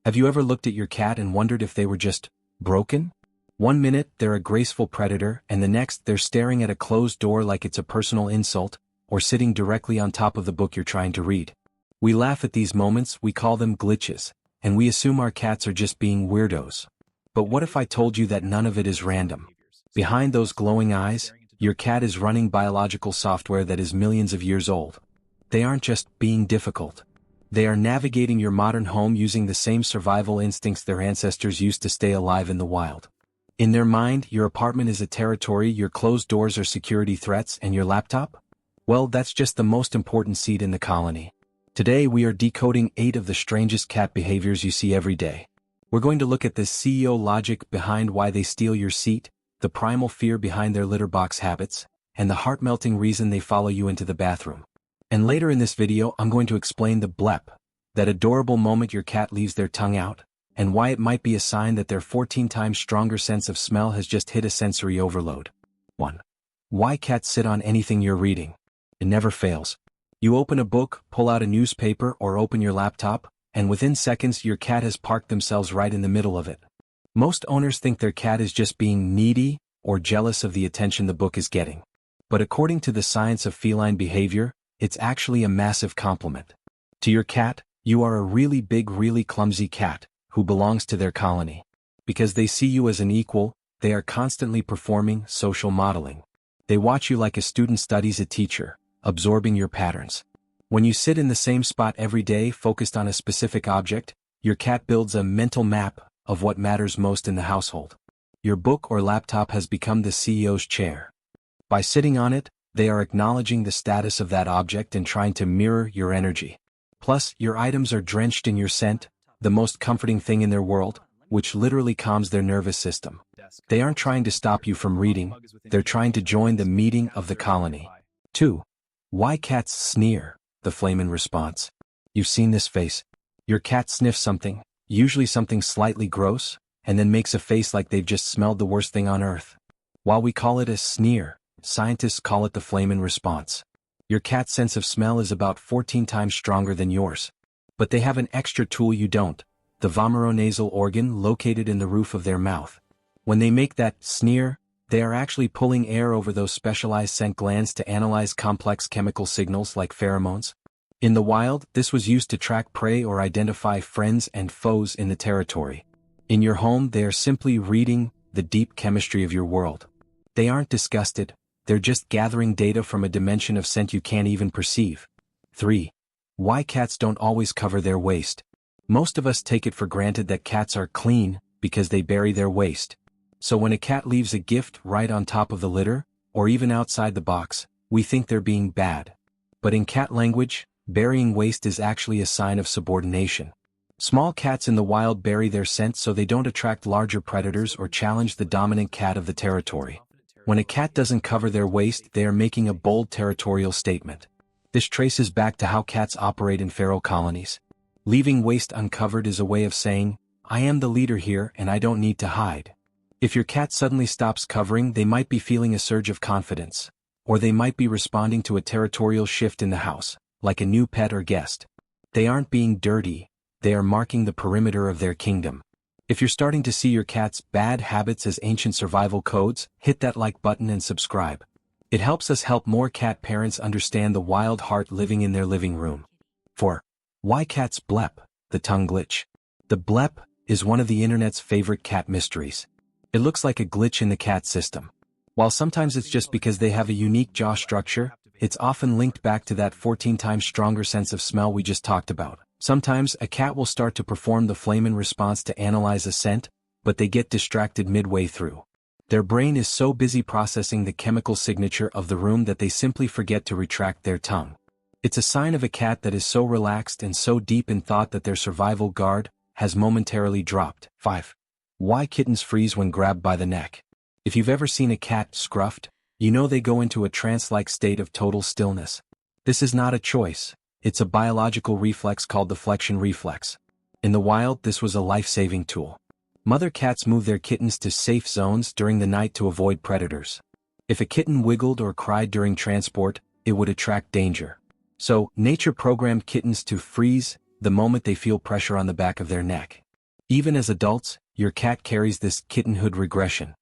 Have you ever looked at your cat and wondered if they were just broken? One minute they're a graceful predator and the next they're staring at a closed door like it's a personal insult, or sitting directly on top of the book you're trying to read. We laugh at these moments, we call them glitches, and we assume our cats are just being weirdos. But what if I told you that none of it is random? Behind those glowing eyes, your cat is running biological software that is millions of years old. They aren't just being difficult. They are navigating your modern home using the same survival instincts their ancestors used to stay alive in the wild. In their mind, your apartment is a territory, your closed doors are security threats, and your laptop? Well, that's just the most important seed in the colony. Today we are decoding 8 of the strangest cat behaviors you see every day. We're going to look at the CEO logic behind why they steal your seat, the primal fear behind their litter box habits, and the heart-melting reason they follow you into the bathroom. And later in this video I'm going to explain the blep, that adorable moment your cat leaves their tongue out, and why it might be a sign that their 14 times stronger sense of smell has just hit a sensory overload. 1. Why cats sit on anything you're reading. It never fails. You open a book, pull out a newspaper, or open your laptop, and within seconds your cat has parked themselves right in the middle of it. Most owners think their cat is just being needy or jealous of the attention the book is getting. But according to the science of feline behavior, it's actually a massive compliment. To your cat, you are a really big, really clumsy cat who belongs to their colony. Because they see you as an equal, they are constantly performing social modeling. They watch you like a student studies a teacher, absorbing your patterns. When you sit in the same spot every day focused on a specific object, your cat builds a mental map of what matters most in the household. Your book or laptop has become the CEO's chair. By sitting on it, they are acknowledging the status of that object and trying to mirror your energy. Plus, your items are drenched in your scent, the most comforting thing in their world, which literally calms their nervous system. They aren't trying to stop you from reading, they're trying to join the meeting of the colony. 2. Why cats sneer, the flamin' response. You've seen this face. Your cat sniffs something, usually something slightly gross, and then makes a face like they've just smelled the worst thing on earth. While we call it a sneer, scientists call it the flamin' response. Your cat's sense of smell is about 14 times stronger than yours. But they have an extra tool you don't, the vomeronasal organ located in the roof of their mouth. When they make that sneer, they are actually pulling air over those specialized scent glands to analyze complex chemical signals like pheromones. In the wild, this was used to track prey or identify friends and foes in the territory. In your home, they are simply reading the deep chemistry of your world. They aren't disgusted, they're just gathering data from a dimension of scent you can't even perceive. 3. Why cats don't always cover their waste. Most of us take it for granted that cats are clean because they bury their waste. So when a cat leaves a gift right on top of the litter, or even outside the box, we think they're being bad. But in cat language, burying waste is actually a sign of subordination. Small cats in the wild bury their scent so they don't attract larger predators or challenge the dominant cat of the territory. When a cat doesn't cover their waste, they are making a bold territorial statement. This traces back to how cats operate in feral colonies. Leaving waste uncovered is a way of saying, I am the leader here and I don't need to hide. If your cat suddenly stops covering, they might be feeling a surge of confidence. Or they might be responding to a territorial shift in the house, like a new pet or guest. They aren't being dirty, they are marking the perimeter of their kingdom. If you're starting to see your cat's bad habits as ancient survival codes, hit that like button and subscribe. It helps us help more cat parents understand the wild heart living in their living room. 4. Why cats blep, the tongue glitch. The blep is one of the internet's favorite cat mysteries. It looks like a glitch in the cat system. While sometimes it's just because they have a unique jaw structure, it's often linked back to that 14 times stronger sense of smell we just talked about. Sometimes a cat will start to perform the flamin' response to analyze a scent, but they get distracted midway through. Their brain is so busy processing the chemical signature of the room that they simply forget to retract their tongue. It's a sign of a cat that is so relaxed and so deep in thought that their survival guard has momentarily dropped. 5. Why kittens freeze when grabbed by the neck. If you've ever seen a cat scruffed, you know they go into a trance-like state of total stillness. This is not a choice. It's a biological reflex called the flexion reflex. In the wild, this was a life-saving tool. Mother cats move their kittens to safe zones during the night to avoid predators. If a kitten wiggled or cried during transport, it would attract danger. So, nature programmed kittens to freeze the moment they feel pressure on the back of their neck. Even as adults, your cat carries this kittenhood regression.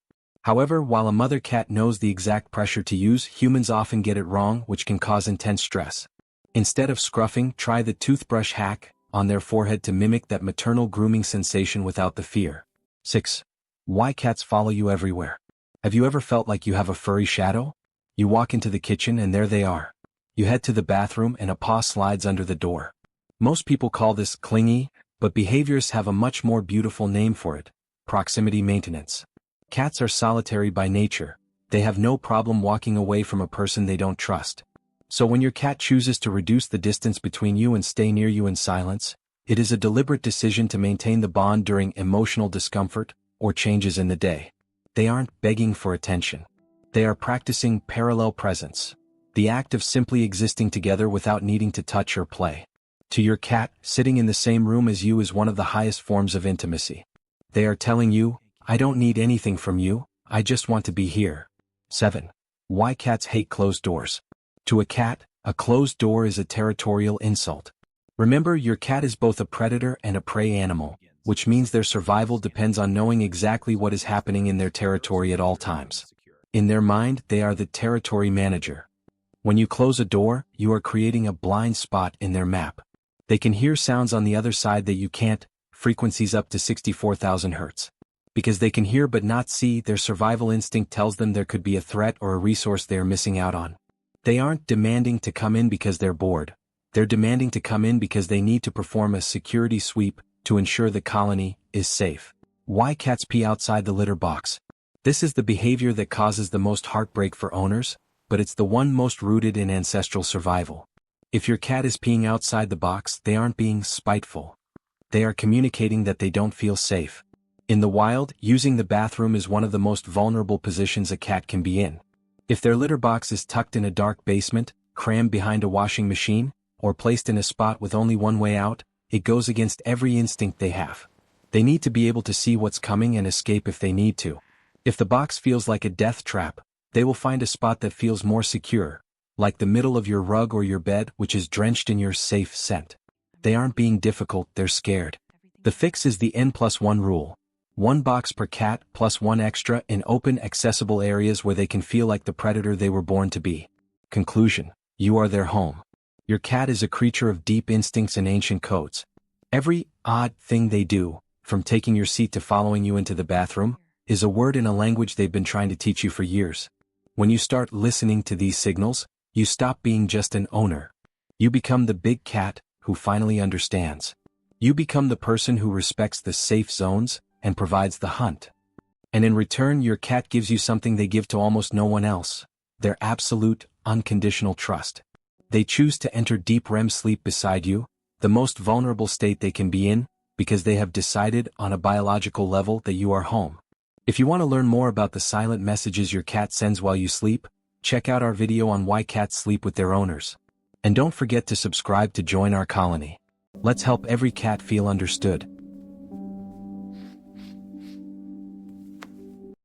However, while a mother cat knows the exact pressure to use, humans often get it wrong, which can cause intense stress. Instead of scruffing, try the toothbrush hack on their forehead to mimic that maternal grooming sensation without the fear. 6. Why cats follow you everywhere. Have you ever felt like you have a furry shadow? You walk into the kitchen and there they are. You head to the bathroom and a paw slides under the door. Most people call this clingy, but behaviorists have a much more beautiful name for it: proximity maintenance. Cats are solitary by nature. They have no problem walking away from a person they don't trust. So when your cat chooses to reduce the distance between you and stay near you in silence, it is a deliberate decision to maintain the bond during emotional discomfort or changes in the day. They aren't begging for attention. They are practicing parallel presence, the act of simply existing together without needing to touch or play. To your cat, sitting in the same room as you is one of the highest forms of intimacy. They are telling you, "I don't need anything from you, I just want to be here." 7. Why cats hate closed doors. To a cat, a closed door is a territorial insult. Remember, your cat is both a predator and a prey animal, which means their survival depends on knowing exactly what is happening in their territory at all times. In their mind, they are the territory manager. When you close a door, you are creating a blind spot in their map. They can hear sounds on the other side that you can't, frequencies up to 64,000 Hz. Because they can hear but not see, their survival instinct tells them there could be a threat or a resource they are missing out on. They aren't demanding to come in because they're bored. They're demanding to come in because they need to perform a security sweep to ensure the colony is safe. Why cats pee outside the litter box. This is the behavior that causes the most heartbreak for owners, but it's the one most rooted in ancestral survival. If your cat is peeing outside the box, they aren't being spiteful. They are communicating that they don't feel safe. In the wild, using the bathroom is one of the most vulnerable positions a cat can be in. If their litter box is tucked in a dark basement, crammed behind a washing machine, or placed in a spot with only one way out, it goes against every instinct they have. They need to be able to see what's coming and escape if they need to. If the box feels like a death trap, they will find a spot that feels more secure, like the middle of your rug or your bed, which is drenched in your safe scent. They aren't being difficult, they're scared. The fix is the N+1 rule. One box per cat plus one extra in open, accessible areas where they can feel like the predator they were born to be. Conclusion: you are their home. Your cat is a creature of deep instincts and ancient codes. Every odd thing they do, from taking your seat to following you into the bathroom, is a word in a language they've been trying to teach you for years. When you start listening to these signals, you stop being just an owner. You become the big cat who finally understands. You become the person who respects the safe zones and provides the hunt. And in return, your cat gives you something they give to almost no one else: their absolute, unconditional trust. They choose to enter deep REM sleep beside you, the most vulnerable state they can be in, because they have decided on a biological level that you are home. If you want to learn more about the silent messages your cat sends while you sleep, check out our video on why cats sleep with their owners. And don't forget to subscribe to join our colony. Let's help every cat feel understood.